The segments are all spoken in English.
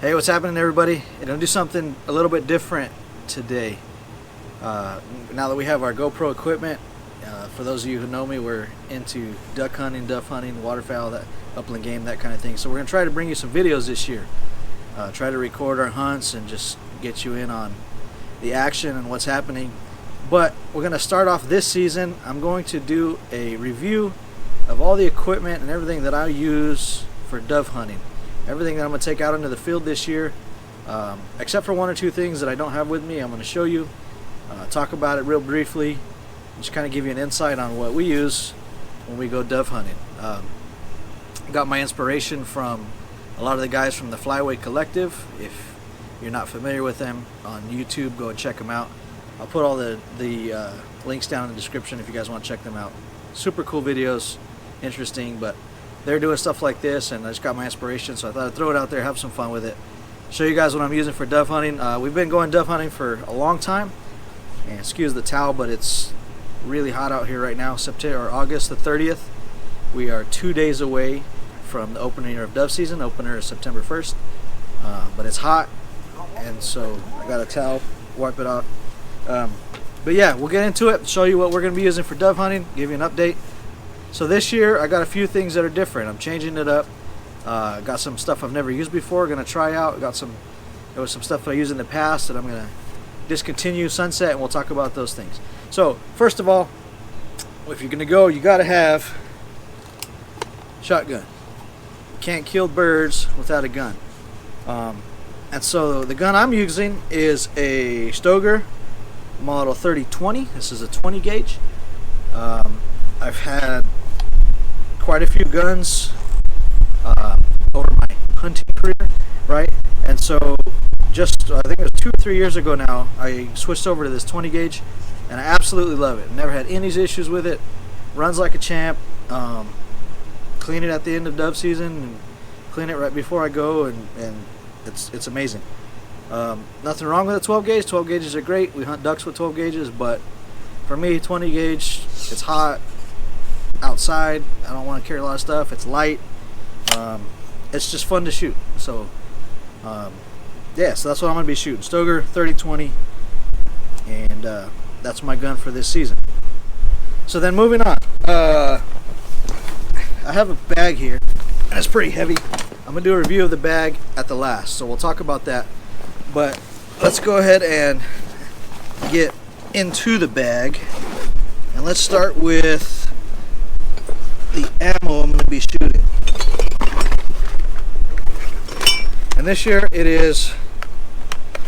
Hey, what's happening, everybody? I'm gonna do something a little bit different today. Now that we have our GoPro equipment, for those of you who know me, we're into duck hunting, dove hunting, waterfowl, that upland game, that kind of thing. So we're gonna try to bring you some videos this year. Try to record our hunts and just get you in on the action and what's happening. But we're gonna start off this season. I'm going to do a review of all the equipment and everything that I use for dove hunting. Everything that I'm going to take out into the field this year, except for one or two things that I don't have with me. I'm going to show you, talk about it real briefly, just kind of give you an insight on what we use when we go dove hunting. Got my inspiration from a lot of the guys from the Flyway collective. If you're not familiar with them, on YouTube, go and check them out. I'll put all the links down in the description if you guys want to check them out. Super cool videos, interesting, but they're doing stuff like this, and I just got my inspiration, so I thought I'd throw it out there, have some fun with it, show you guys what I'm using for dove hunting. We've been going dove hunting for a long time, and excuse the towel, but it's really hot out here right now. August the 30th. We are 2 days away from the opening of dove season. Opener is September 1st, but it's hot, and so I got a towel, wipe it off. But yeah, we'll get into it, show you what we're going to be using for dove hunting, give you an update. So this year I got a few things that are different. I'm changing it up. Got some stuff I've never used before, gonna try out. There was some stuff that I used in the past that I'm gonna discontinue, sunset, and we'll talk about those things. So first of all, if you're gonna go, you gotta have shotgun. Can't kill birds without a gun. And so the gun I'm using is a Stoeger model 3020. This is a 20 gauge. I've had quite a few guns over my hunting career, right? And so just I think it was 2 or 3 years ago now, I switched over to this 20 gauge, and I absolutely love it. Never had any issues with it. Runs like a champ. Clean it at the end of dove season and clean it right before I go, and it's amazing. Nothing wrong with a 12 gauge. 12 gauges are great. We hunt ducks with 12 gauges, but for me, 20 gauge, it's hot outside. I don't want to carry a lot of stuff. It's light. It's just fun to shoot. So yeah, so that's what I'm going to be shooting. Stoeger 3020, and that's my gun for this season. So then moving on, I have a bag here, and it's pretty heavy. I'm going to do a review of the bag at the last, so we'll talk about that. But let's go ahead and get into the bag, and let's start with the ammo I'm going to be shooting. And this year it is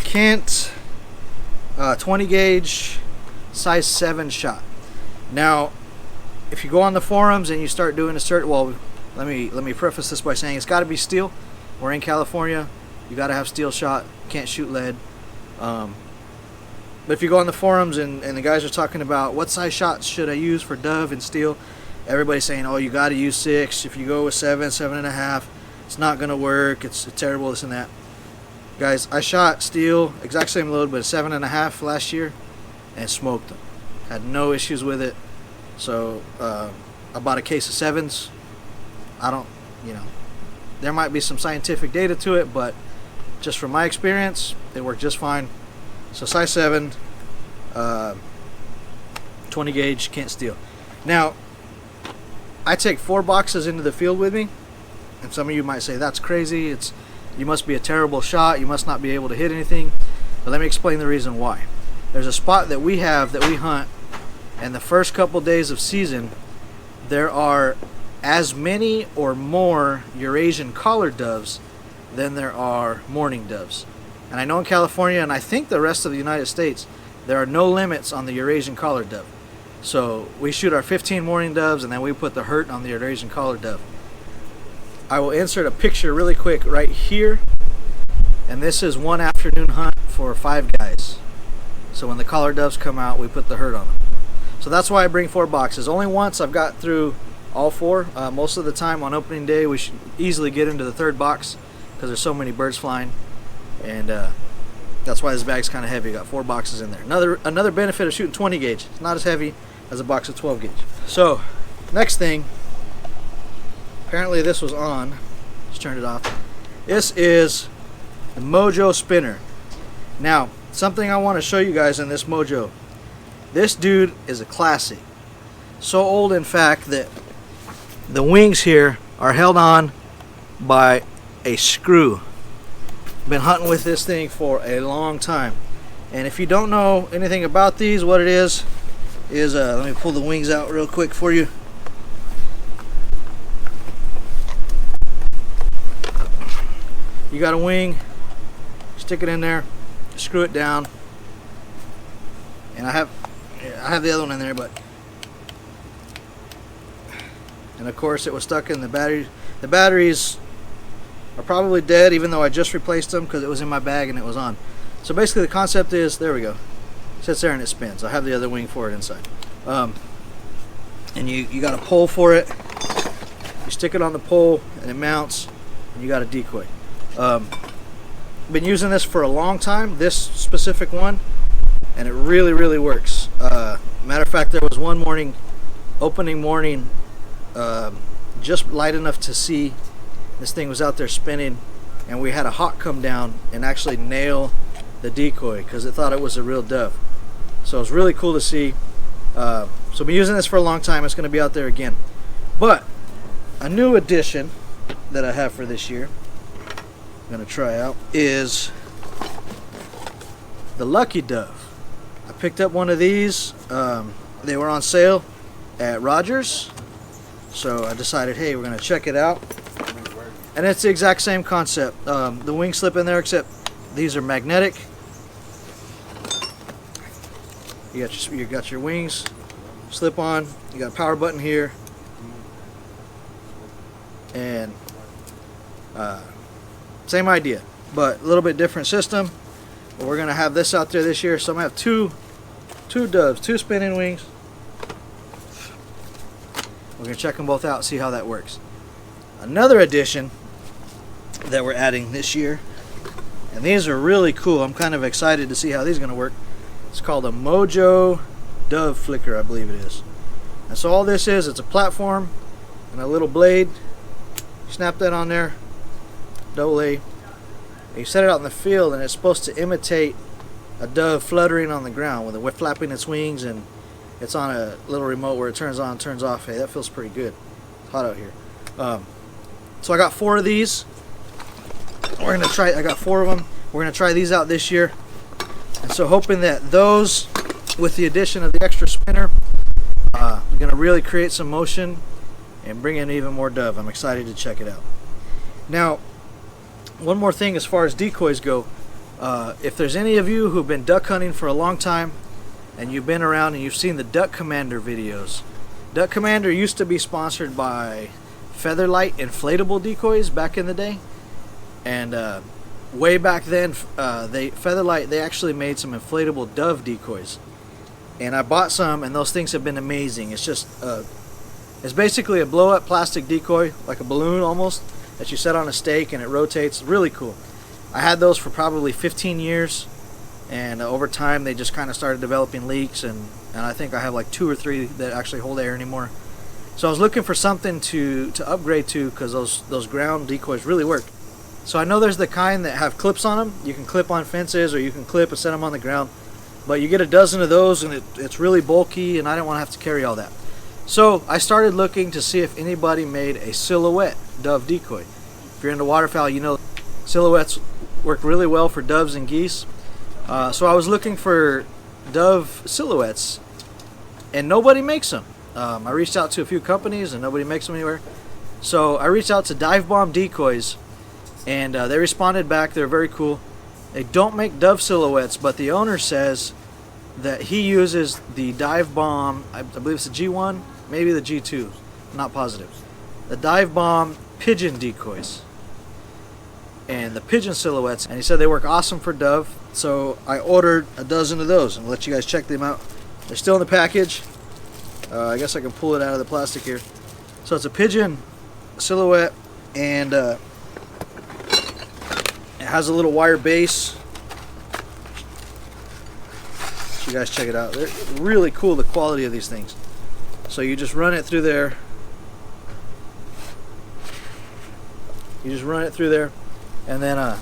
Kent 20 gauge size 7 shot. Now if you go on the forums and you start doing a search, well, let me preface this by saying it's got to be steel. We're in California, you got to have steel shot, can't shoot lead. But if you go on the forums and the guys are talking about what size shots should I use for dove and steel, everybody's saying, oh, you got to use 6. If you go with 7, 7.5, it's not going to work. It's terrible, this and that. Guys, I shot steel, exact same load, but 7.5 last year, and smoked them. Had no issues with it. So I bought a case of 7s. There might be some scientific data to it, but just from my experience, it worked just fine. So size 7, 20 gauge, Kent steel. Now, I take 4 boxes into the field with me, and some of you might say that's crazy. You must be a terrible shot. You must not be able to hit anything. But let me explain the reason why. There's a spot that we have that we hunt, and the first couple days of season, there are as many or more Eurasian collared doves than there are mourning doves. And I know in California, and I think the rest of the United States, there are no limits on the Eurasian collared dove. So we shoot our 15 mourning doves, and then we put the hurt on the Eurasian collared dove. I will insert a picture really quick right here, and this is one afternoon hunt for 5 guys. So when the collared doves come out, we put the hurt on them. So that's why I bring 4 boxes. Only once I've got through all 4. Most of the time on opening day, we should easily get into the 3rd box because there's so many birds flying, and that's why this bag's kind of heavy. Got 4 boxes in there. Another benefit of shooting 20 gauge, it's not as heavy as a box of 12 gauge. So next thing, apparently this was on, just turned it off. This is the Mojo spinner. Now, something I want to show you guys in this Mojo. This dude is a classic. So old, in fact, that the wings here are held on by a screw. Been hunting with this thing for a long time. And if you don't know anything about these, what it is let me pull the wings out real quick for you. You got a wing, stick it in there, screw it down, and I have the other one in there, and of course it was stuck in the battery. The batteries are probably dead, even though I just replaced them because it was in my bag and it was on. So basically the concept is, there we go, it sits there and it spins. I have the other wing for it inside, and you got a pole for it. You stick it on the pole and it mounts, and you got a decoy. Been using this for a long time, this specific one, and it really works. Matter of fact, there was one morning, opening morning, just light enough to see this thing was out there spinning, and we had a hawk come down and actually nail the decoy because it thought it was a real dove. So it was really cool to see. So I've been using this for a long time. It's going to be out there again. But a new addition that I have for this year, I'm going to try out, is the Lucky Dove. I picked up one of these. They were on sale at Rogers, so I decided, hey, we're going to check it out. And it's the exact same concept. The wings slip in there, except these are magnetic. You got your wings slip on. You got a power button here, and same idea, but a little bit different system. But we're gonna have this out there this year, so I'm gonna have two doves, two spinning wings. We're gonna check them both out, see how that works. Another addition that we're adding this year, and these are really cool. I'm kind of excited to see how these are gonna work. It's called a Mojo Dove Flicker, I believe it is. And so all this is, it's a platform and a little blade. Snap that on there, double A. You set it out in the field, and it's supposed to imitate a dove fluttering on the ground with it flapping its wings, and it's on a little remote where it turns on, turns off. Hey, that feels pretty good. It's hot out here. So I got 4 of these. We're gonna try. I got 4 of them. We're gonna try these out this year, and so hoping that those, with the addition of the extra spinner, are gonna really create some motion and bring in even more dove. I'm excited to check it out. Now, one more thing as far as decoys go, if there's any of you who've been duck hunting for a long time and you've been around and you've seen the Duck Commander videos, Duck Commander used to be sponsored by Featherlight inflatable decoys back in the day, and way back then Featherlight, they actually made some inflatable dove decoys, and I bought some, and those things have been amazing. It's just it's basically a blow-up plastic decoy, like a balloon almost, that you set on a stake and it rotates. Really cool. I had those for probably 15 years, and over time they just kind of started developing leaks, and I think I have like 2 or 3 that actually hold air anymore. So I was looking for something to upgrade to, because those ground decoys really work. So I know there's the kind that have clips on them. You can clip on fences, or you can clip and set them on the ground, but you get a dozen of those, and it's really bulky, and I didn't want to have to carry all that. So I started looking to see if anybody made a silhouette dove decoy. If you're into waterfowl, you know silhouettes work really well for doves and geese. So I was looking for dove silhouettes, and nobody makes them. I reached out to a few companies, and nobody makes them anywhere. So I reached out to Dive Bomb Decoys, and they responded back. They're very cool. They don't make dove silhouettes, but the owner says that he uses the Dive Bomb, I believe it's the G1, maybe the G2, I'm not positive. The Dive Bomb pigeon decoys and the pigeon silhouettes, and he said they work awesome for dove. So I ordered a dozen of those, and I'll let you guys check them out. They're still in the package. I guess I can pull it out of the plastic here. So it's a pigeon silhouette, and it has a little wire base. You guys check it out. They're really cool, the quality of these things. So you just run it through there. And then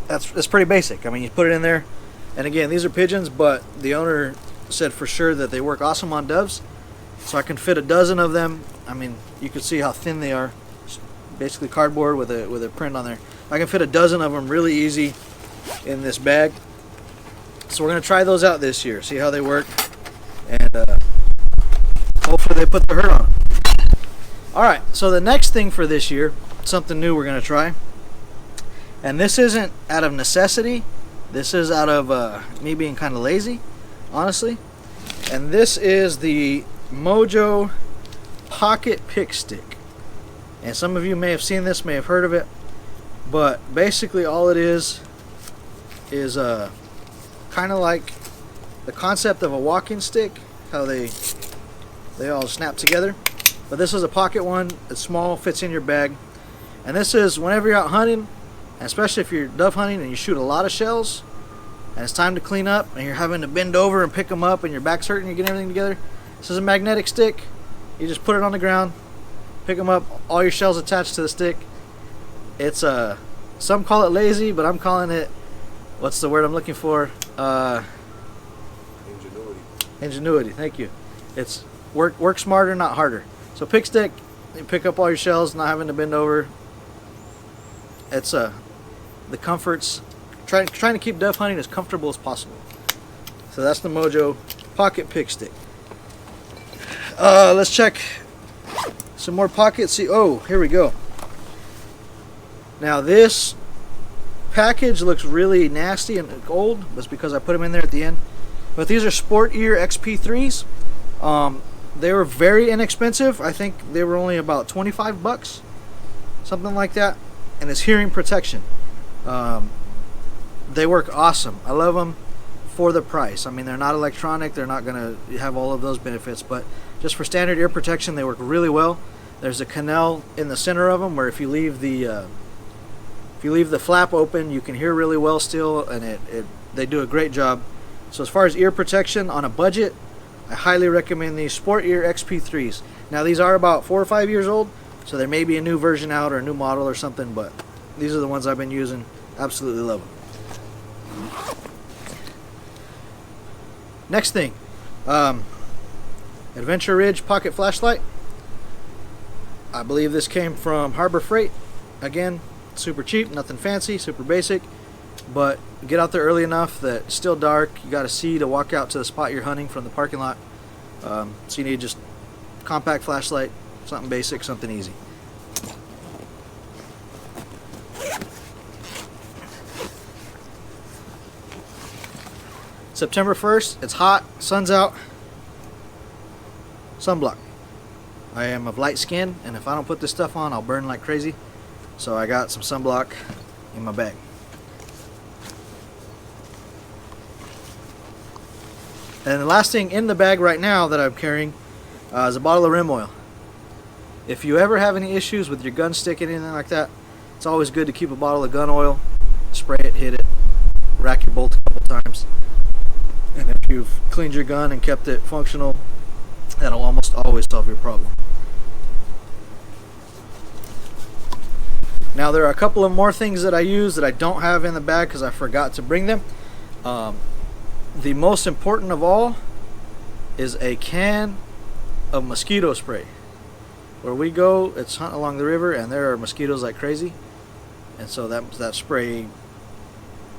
that's pretty basic. I mean, you put it in there, and again, these are pigeons, but the owner said for sure that they work awesome on doves, so I can fit a dozen of them. I mean, you can see how thin they are. It's basically cardboard with a print on there. I can fit a dozen of them really easy in this bag. So we're gonna try those out this year, see how they work, and hopefully they put the hurt on them. All right, so the next thing for this year, something new we're gonna try, and this isn't out of necessity. This is out of me being kind of lazy, honestly. And this is the Mojo Pocket Pick Stick. And some of you may have seen this, may have heard of it, but basically all it is kind of like the concept of a walking stick, how they all snap together. But this is a pocket one. It's small, fits in your bag. And this is whenever you're out hunting, and especially if you're dove hunting and you shoot a lot of shells, and it's time to clean up, and you're having to bend over and pick them up, and your back's hurting, you get everything together. This is a magnetic stick. You just put it on the ground, pick them up, all your shells attached to the stick. It's some call it lazy, but I'm calling it, what's the word I'm looking for? Ingenuity. Ingenuity. Thank you. It's work smarter, not harder. So pick stick, you pick up all your shells, not having to bend over. It's the comforts. Trying to keep dove hunting as comfortable as possible. So that's the Mojo Pocket Pick Stick. Let's check some more pockets. See, oh, here we go. Now this package looks really nasty and old. That's because I put them in there at the end. But these are Sport Ear XP3s. They were very inexpensive. I think they were only about 25 bucks, something like that. And it's hearing protection. They work awesome. I love them for the price. I mean, they're not electronic. They're not going to have all of those benefits, but just for standard ear protection, they work really well. There's a canal in the center of them where if you leave the flap open, you can hear really well still, and they do a great job. So as far as ear protection on a budget, I highly recommend these Sport Ear XP3s. Now these are about 4 or 5 years old, so there may be a new version out or a new model or something, but these are the ones I've been using. Absolutely love them. Next thing, Adventure Ridge Pocket Flashlight. I believe this came from Harbor Freight. Again, super cheap, nothing fancy, super basic, but get out there early enough that it's still dark. You got to see to walk out to the spot you're hunting from the parking lot. So you need just compact flashlight, something basic, something easy. September 1st, it's hot, sun's out. Sunblock. I am of light skin, and if I don't put this stuff on, I'll burn like crazy. So I got some sunblock in my bag. And the last thing in the bag right now that I'm carrying is a bottle of rim oil. If you ever have any issues with your gun stick and anything like that, it's always good to keep a bottle of gun oil, spray it, hit it, rack your bolt a couple times. And if you've cleaned your gun and kept it functional, that'll almost always solve your problem. Now there are a couple of more things that I use that I don't have in the bag because I forgot to bring them. The most important of all is a can of mosquito spray. Where we go, it's hunt along the river, and there are mosquitoes like crazy, and so that spray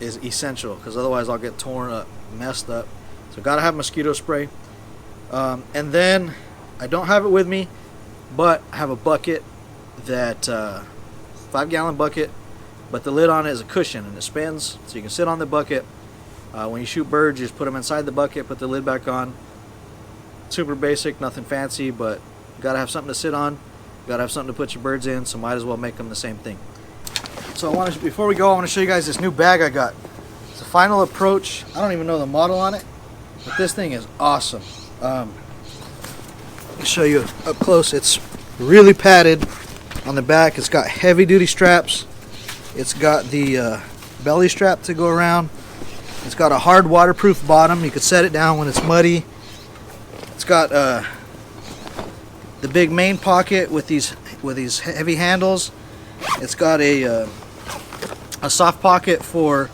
is essential because otherwise I'll get torn up, messed up. So gotta have mosquito spray. And then I don't have it with me, but I have a bucket that 5-gallon bucket, but the lid on it is a cushion and it spins, so you can sit on the bucket. When you shoot birds, you just put them inside the bucket, put the lid back on. Super basic, nothing fancy, but you gotta have something to sit on. You gotta have something to put your birds in, so might as well make them the same thing. So before we go, I want to show you guys this new bag I got. It's a Final Approach. I don't even know the model on it, but this thing is awesome. Let me show you up close. It's really padded on the back. It's got heavy duty straps. It's got the belly strap to go around. It's got a hard waterproof bottom. You could set it down when it's muddy. It's got the big main pocket with these heavy handles. It's got a a soft pocket for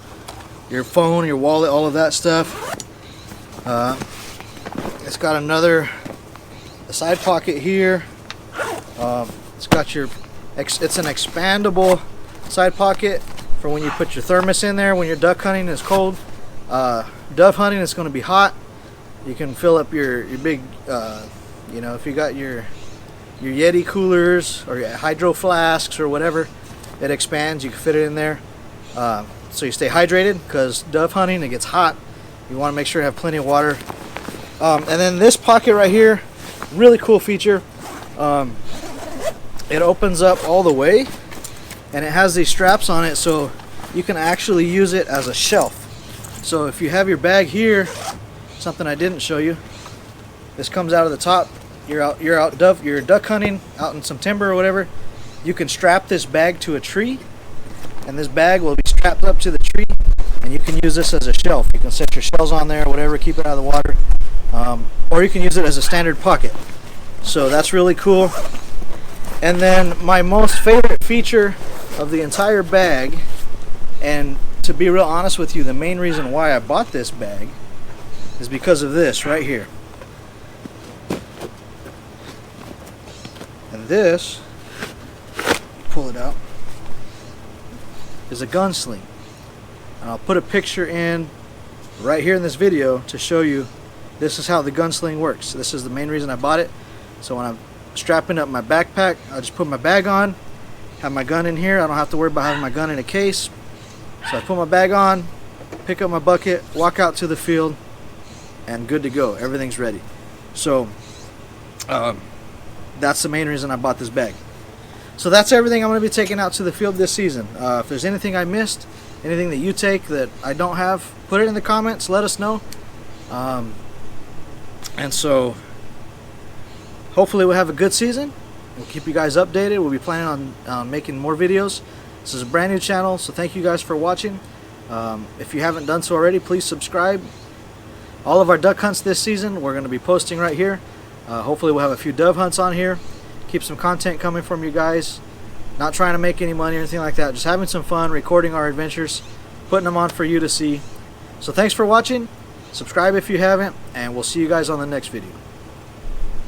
your phone, your wallet, all of that stuff. It's got a side pocket here. It's got it's an expandable side pocket for when you put your thermos in there when you're duck hunting and it's cold. Dove hunting, it's going to be hot. You can fill up your big, you know, if you got your Yeti coolers or your hydro flasks or whatever, it expands. You can fit it in there, so you stay hydrated, because dove hunting, it gets hot. You want to make sure you have plenty of water. And then this pocket right here, really cool feature. It opens up all the way, and it has these straps on it, so you can actually use it as a shelf. So if you have your bag here, something I didn't show you, this comes out of the top. You're duck hunting out in some timber or whatever. You can strap this bag to a tree, and this bag will be strapped up to the tree, and you can use this as a shelf. You can set your shells on there or whatever, keep it out of the water, or you can use it as a standard pocket. So that's really cool. And then my most favorite feature of the entire bag, and to be real honest with you, the main reason why I bought this bag is because of this right here. And this, pull it out, is a gun sling. And I'll put a picture in right here in this video to show you this is how the gun sling works. This is the main reason I bought it. So when I'm strapping up my backpack, I just put my bag on, have my gun in here. I don't have to worry about having my gun in a case. So I put my bag on, pick up my bucket, walk out to the field, and good to go. Everything's ready. So that's the main reason I bought this bag. So that's everything I'm going to be taking out to the field this season. If there's anything I missed, anything that you take that I don't have, put it in the comments. Let us know. And so hopefully we'll have a good season. We'll keep you guys updated. We'll be planning on making more videos. This is a brand new channel, so thank you guys for watching. If you haven't done so already, please subscribe. All of our duck hunts this season we're going to be posting right here. Hopefully we'll have a few dove hunts on here. Keep some content coming from you guys. Not trying to make any money or anything like that. Just having some fun, recording our adventures, putting them on for you to see. So thanks for watching. Subscribe if you haven't, and we'll see you guys on the next video.